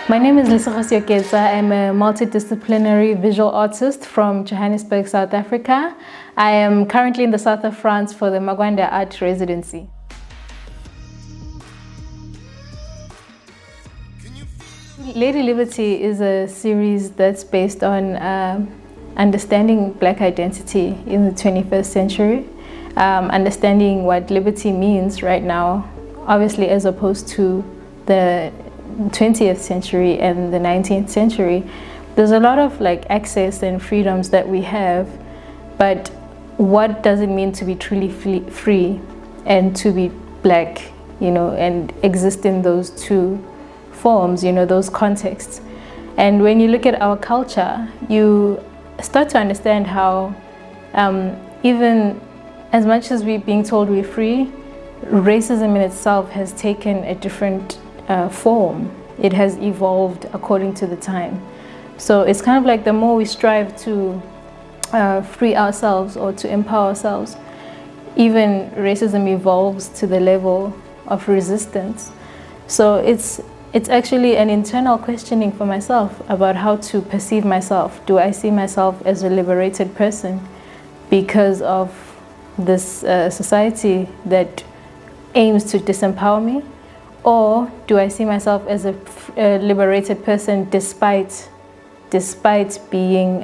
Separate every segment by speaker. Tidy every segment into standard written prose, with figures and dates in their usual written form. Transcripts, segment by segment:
Speaker 1: My name is Lesego Seoketsa. I'm a multidisciplinary visual artist from Johannesburg, South Africa. I am currently in the south of France for the Makwande Art Residency. Lady Liberty is a series that's based on understanding Black identity in the 21st century, understanding what liberty means right now, obviously as opposed to the 20th century and the 19th century. There's a lot of access and freedoms that we have, but what does it mean to be truly free and to be Black, and exist in those two forms, those contexts. And when you look at our culture, you start to understand how even as much as we're being told we're free, racism in itself has taken a different form. It has evolved according to the time. So it's kind of like the more we strive to free ourselves or to empower ourselves, even racism evolves to the level of resistance. So it's actually an internal questioning for myself about how to perceive myself. Do I see myself as a liberated person because of this society that aims to disempower me? Or do I see myself as a liberated person despite being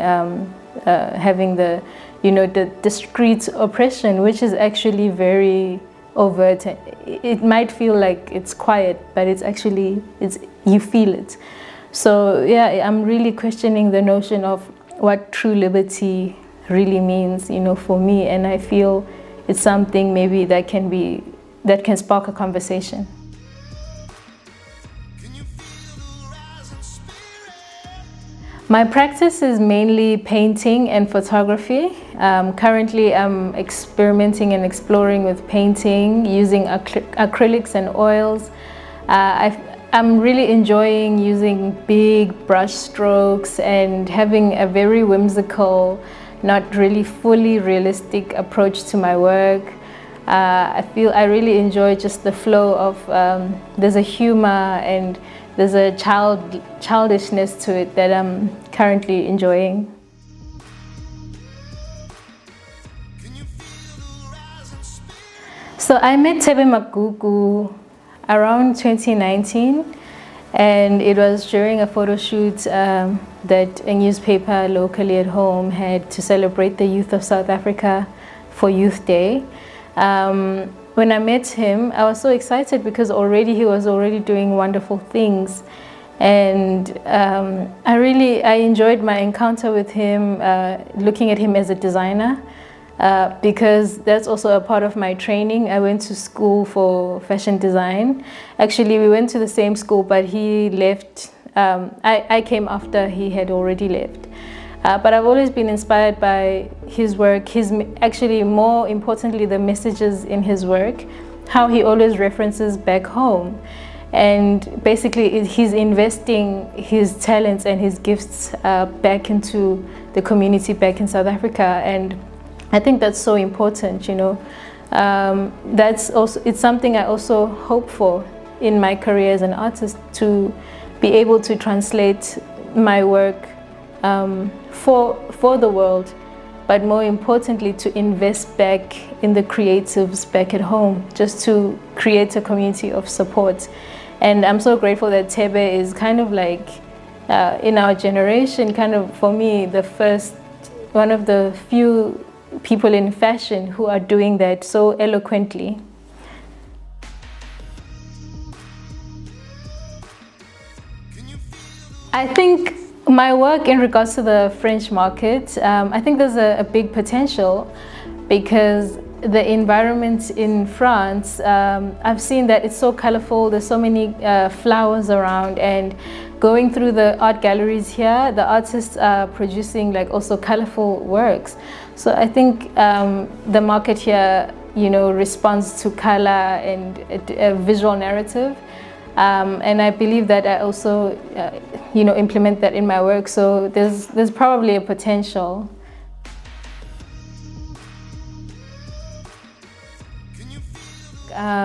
Speaker 1: having the the discrete oppression, which is actually very overt. It might feel like it's quiet, but you feel it. So yeah, I'm really questioning the notion of what true liberty really means, for me, and I feel it's something maybe that can spark a conversation. My practice is mainly painting and photography. Currently, I'm experimenting and exploring with painting using acrylics and oils. I'm really enjoying using big brush strokes and having a very whimsical, not really fully realistic approach to my work. I really enjoy just the flow of, there's a humor and there's a childishness to it that I'm currently enjoying. So I met Thebe Magugu around 2019, and it was during a photo shoot that a newspaper locally at home had to celebrate the youth of South Africa for Youth Day. When I met him, I was so excited because he was already doing wonderful things, and I enjoyed my encounter with him, looking at him as a designer, because that's also a part of my training. I went to school for fashion design. Actually, we went to the same school, but he left. I came after he had already left. But I've always been inspired by his work, actually more importantly, the messages in his work, how he always references back home. And basically he's investing his talents and his gifts back into the community back in South Africa. And I think that's so important, it's something I also hope for in my career as an artist, to be able to translate my work for the world, but more importantly to invest back in the creatives back at home, just to create a community of support. And I'm so grateful that Thebe is kind of like, in our generation, kind of for me, one of the few people in fashion who are doing that so eloquently. I think my work in regards to the French market, I think there's a big potential, because the environment in France, I've seen that it's so colorful. There's so many flowers around, and going through the art galleries here, the artists are producing also colorful works. So I think the market here, responds to color and a visual narrative. And I believe that I also, implement that in my work. So there's probably a potential.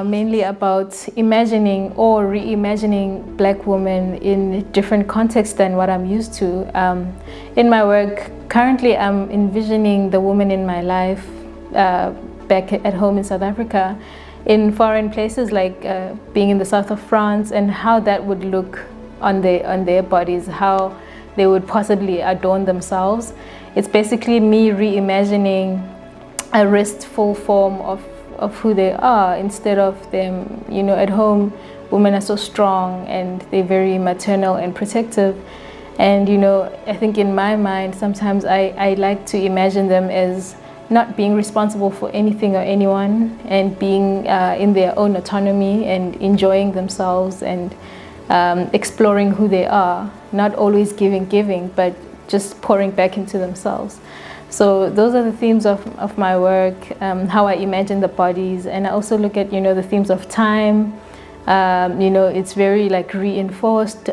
Speaker 1: mainly about imagining or reimagining Black women in different contexts than what I'm used to. In my work, currently I'm envisioning the woman in my life back at home in South Africa, in foreign places like being in the south of France, and how that would look on their bodies, how they would possibly adorn themselves. It's basically me reimagining a restful form of who they are, instead of them, you know, at home, women are so strong and they're very maternal and protective. And, you know, I think in my mind, sometimes I like to imagine them as not being responsible for anything or anyone, and being in their own autonomy and enjoying themselves and exploring who they are, not always giving, but just pouring back into themselves. So those are the themes of my work, how I imagine the bodies. And I also look at, you know, the themes of time. You know, it's very like reinforced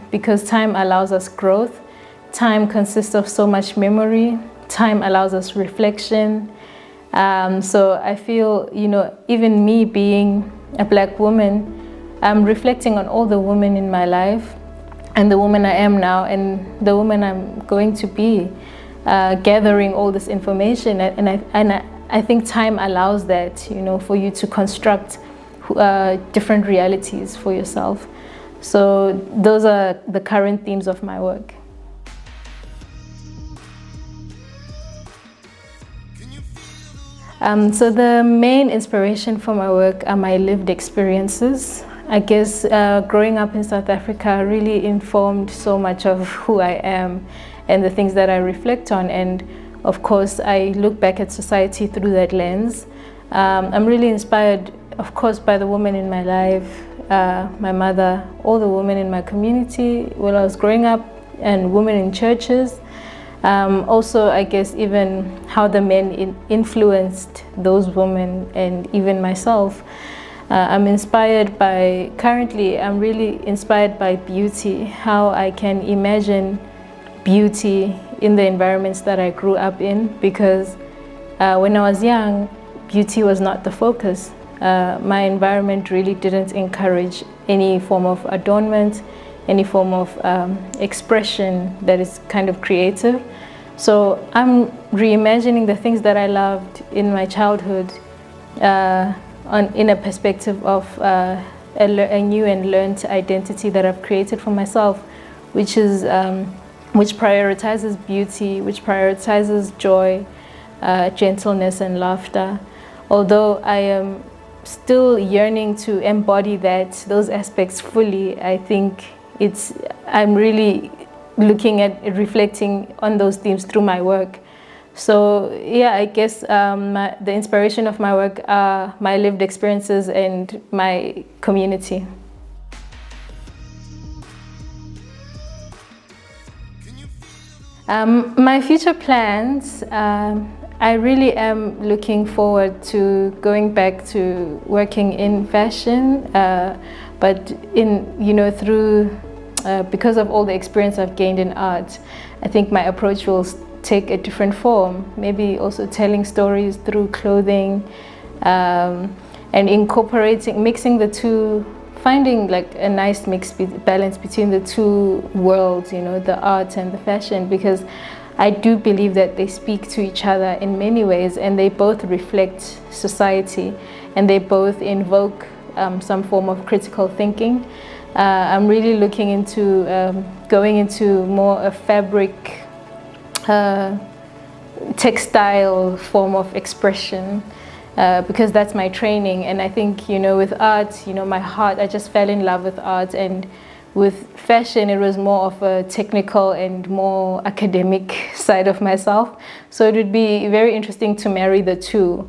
Speaker 1: because time allows us growth. Time consists of so much memory. Time allows us reflection. So I feel, you know, even me being a Black woman, I'm reflecting on all the women in my life, and the woman I am now, and the woman I'm going to be, gathering all this information. And I think time allows that, you know, for you to construct different realities for yourself. So those are the current themes of my work. So the main inspiration for my work are my lived experiences. I guess growing up in South Africa really informed so much of who I am and the things that I reflect on. And of course, I look back at society through that lens. I'm really inspired, of course, by the women in my life, my mother, all the women in my community while I was growing up, and women in churches. Also, I guess even how the men influenced those women, and even myself. I'm really inspired by beauty, how I can imagine beauty in the environments that I grew up in, because when I was young, beauty was not the focus. My environment really didn't encourage any form of adornment, any form of expression that is kind of creative. So I'm reimagining the things that I loved in my childhood in a perspective of a new and learned identity that I've created for myself, which prioritizes beauty, which prioritizes joy, gentleness and laughter. Although I am still yearning to embody those aspects fully, I think I'm really looking at reflecting on those themes through my work. So yeah, I guess the inspiration of my work are my lived experiences and my community. My future plans, I really am looking forward to going back to working in fashion, but because of all the experience I've gained in art, I think my approach will take a different form, maybe also telling stories through clothing, and mixing the two, finding like a nice balance between the two worlds, you know, the art and the fashion, because I do believe that they speak to each other in many ways, and they both reflect society, and they both invoke some form of critical thinking. I'm really looking into going into more a fabric, textile form of expression, because that's my training. And I think, you know, with art, you know, I just fell in love with art, and with fashion, it was more of a technical and more academic side of myself. So it would be very interesting to marry the two.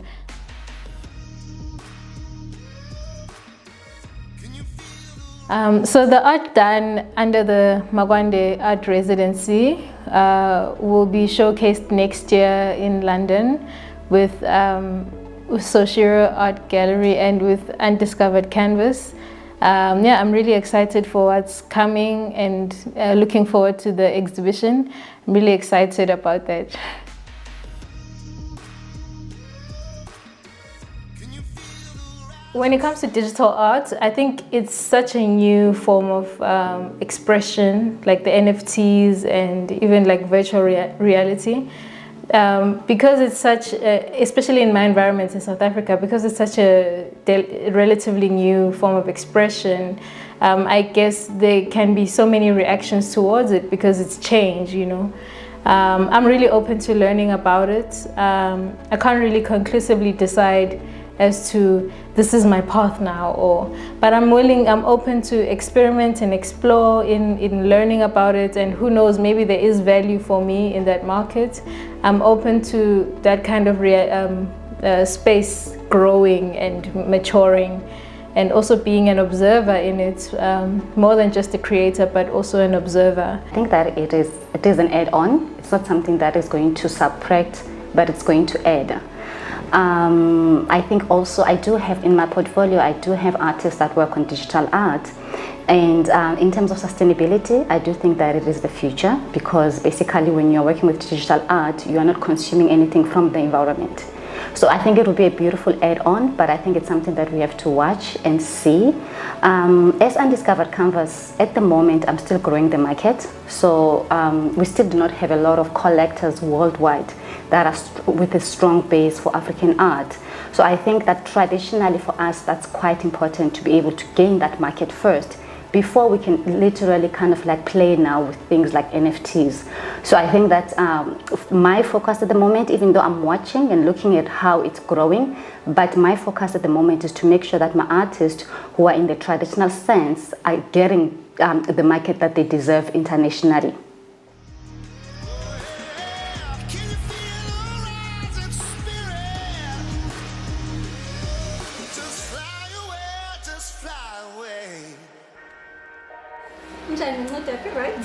Speaker 1: So the art done under the Makwande Art Residency will be showcased next year in London with Soshiro Art Gallery and with Undiscovered Canvas. Yeah, I'm really excited for what's coming, and looking forward to the exhibition. I'm really excited about that. When it comes to digital art, I think it's such a new form of expression, like the NFTs and even like virtual reality. Because it's such, especially in my environment in South Africa, because it's such a relatively new form of expression, I guess there can be so many reactions towards it because it's change, you know. I'm really open to learning about it. I can't really conclusively decide as to this is my path now, but I'm open to experiment and explore in learning about it, and who knows, maybe there is value for me in that market. I'm open to that kind of space growing and maturing, and also being an observer in it, more than just a creator, but also an observer.
Speaker 2: I think that it is an add-on. It's not something that is going to subtract, but it's going to add. I think also I do have in my portfolio, I do have artists that work on digital art. And in terms of sustainability, I do think that it is the future, because basically when you're working with digital art, you are not consuming anything from the environment. So I think it will be a beautiful add-on, but I think it's something that we have to watch and see. As Undiscovered Canvas, at the moment, I'm still growing the market. So we still do not have a lot of collectors worldwide that are with a strong base for African art. So I think that traditionally for us, that's quite important to be able to gain that market first, before we can literally kind of like play now with things like NFTs. So I think that my focus at the moment, even though I'm watching and looking at how it's growing, but my focus at the moment is to make sure that my artists who are in the traditional sense are getting the market that they deserve internationally.
Speaker 3: I'm trying not to right?